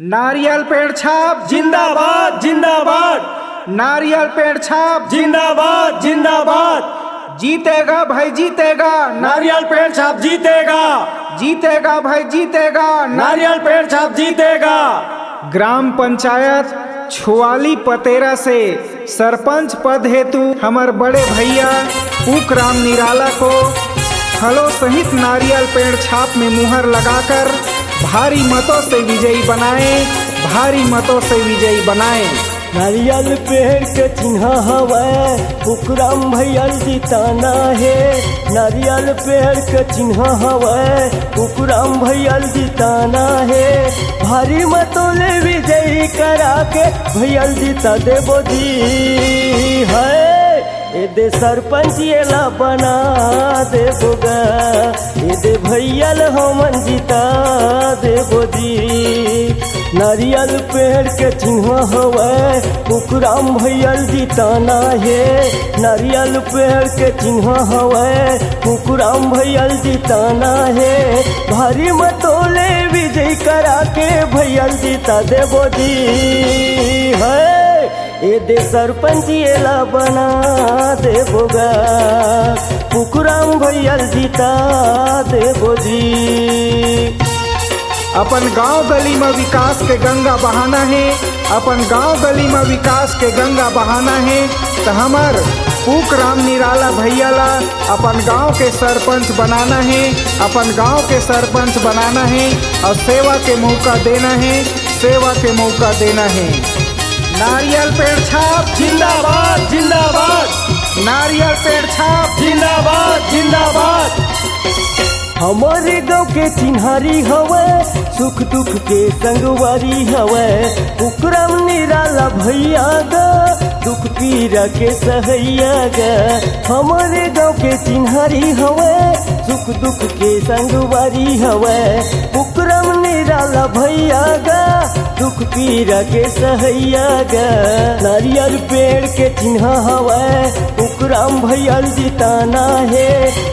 नारियल पेड़ छाप जिंदाबाद जिंदाबाद। नारियल पेड़ छाप जिंदाबाद जिंदाबाद। जीतेगा भाई जीतेगा नारियल पेड़ छाप जीतेगा। जीतेगा भाई जीतेगा नारियल पेड़ छाप जीतेगा। ग्राम पंचायत छुआली पतेरा से सरपंच पद हेतु हमार बड़े भैया पूकराम निराला को फलों सहित नारियल पेड़ छाप में मुहर लगाकर भारी मतों से विजयी बनाए, भारी मतों से विजयी बनाए। नारियल पेड़ के चिन्ह हवै पूकराम भैया जिताना है। नारियल पेड़ के चिन्ह हवै पूकराम भैया जिताना है। भारी मतों ले विजयी करा के भैया जीता देबो जी है। ए दे सरपंच एला बना देबोगा, ए दे भैया हमन जीता देबो जी। नारियल पेड़ के चिन्ह हवै पूकराम भैया जिताना है। नारियल पेड़ के चिन्ह हवै पूकराम भैया जिताना है। भारी मतों ले विजय करा के भैया जीता देबो जी है। ए दे सरपंच एला बना देबोगा, पूकराम भैया जीता देबो जी। अपन गांव गली में विकास के गंगा बहाना है, अपन गांव गली में विकास के गंगा बहाना है। तो हमार पूकराम निराला भैया ला अपन गांव के सरपंच बनाना है, अपन गांव के सरपंच बनाना है और सेवा के मौका देना है, सेवा के मौका देना है। नारियल पेड़ छाप जिंदाबाद जिंदाबाद। नारियल पेड़ छाप जिंदाबाद जिंदाबाद। हमारे गाँव के चिन्हारी हवै सुख दुख के संगवारी हवै पूकराम निराला भैया गा, दुख पीड़ा के सहैया गा। हमारे गाँव के चिन्हारी हवै सुख दुख के संगवारी हवै पूकराम निराला भैया गा, दुख पीड़ा के सहैया गा। नारियल पेड़ के चिन्ह हवै पूकराम भैया जिताना है।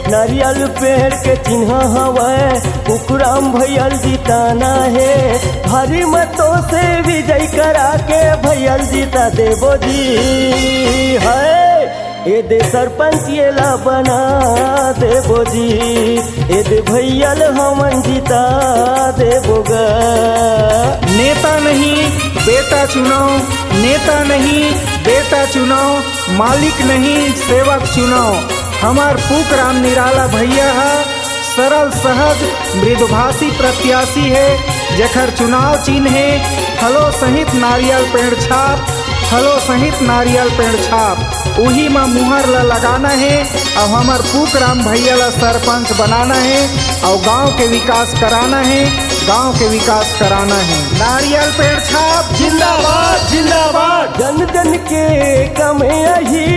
नारियल पेड़ के चिन्ह हवै पूकराम भैया जिताना है। भारी मतों से विजय करा के भैया जीता देबो जी है। ए दे सरपंच एला बना देबो जी, ए दे भैया हमन जीता देबोगा। नेता नहीं बेटा चुनाव, नेता नहीं बेटा चुनाव, मालिक नहीं सेवक चुनाव। हमार पूकराम निराला भैया है सरल सहज मृदुभाषी प्रत्याशी है, जखर चुनाव चिन्ह है फलों सहित नारियल पेड़ छाप, फलों सहित नारियल पेड़ छाप। उही में मुहर ला लगाना है और हमार पूकराम भैया ला सरपंच बनाना है और गांव के विकास कराना है, गांव के विकास कराना है। नारियल पेड़ छाप जिंदाबाद जिंदाबाद। जन जन के कमे आही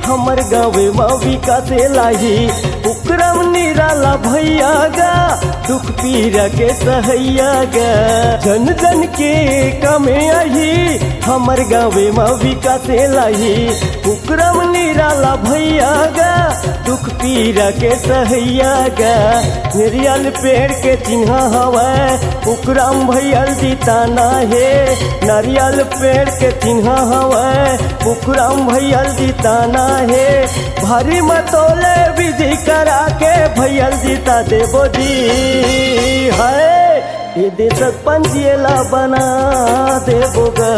हमर गाँवे में विकास लाही पूकराम निराला भैया गा, दुख पीड़ा के सहैया गा। जन जन के कमे आही हमर गाँवे में विकास लाही पूकराम निराला भैया गा, दुख पीड़ा के सहैया गा। नारियल पेड़ के चिन्ह हवै पूकराम भैया जिताना है। नारियल पेड़ के चिन्ह हवै पूकराम भैया जिताना है। भारी मतों ले विजय करा के भैया जीता देबो जी है। ए दे सरपंच एला बना देबोगा,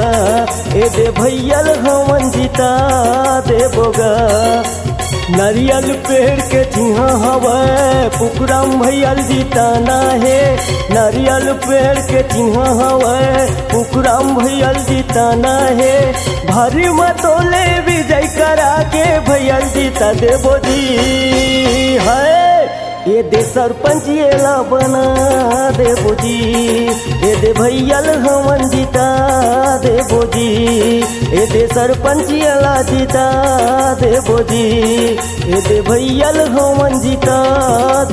ए दे भैया हमन जीता देबोगा। नारियल पेड़ के चिन्ह हवै पूकराम भैया जिताना है। नारियल पेड़ के चिन्ह हवै पूकराम भैया जिताना है। भारी मतों ले विजय करा के भैया जीता देबो जी है। ए दे सरपंच एला बना देबो जी, ए दे भैया हमन जीता देबो जी, ए दे सरपंच एला जीता देबो जी, ए दे भैया हमन जीता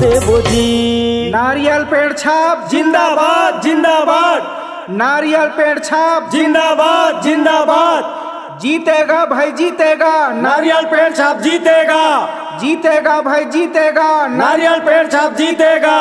देबो जी। नारियल पेड़ छाप जिंदाबाद जिंदाबाद। नारियल पेड़ छाप जिंदाबाद जिंदाबाद। जीतेगा भाई जीतेगा नारियल पेड़ छाप जीतेगा। जीतेगा भाई जीतेगा नारियल पेड़ छाप जीतेगा।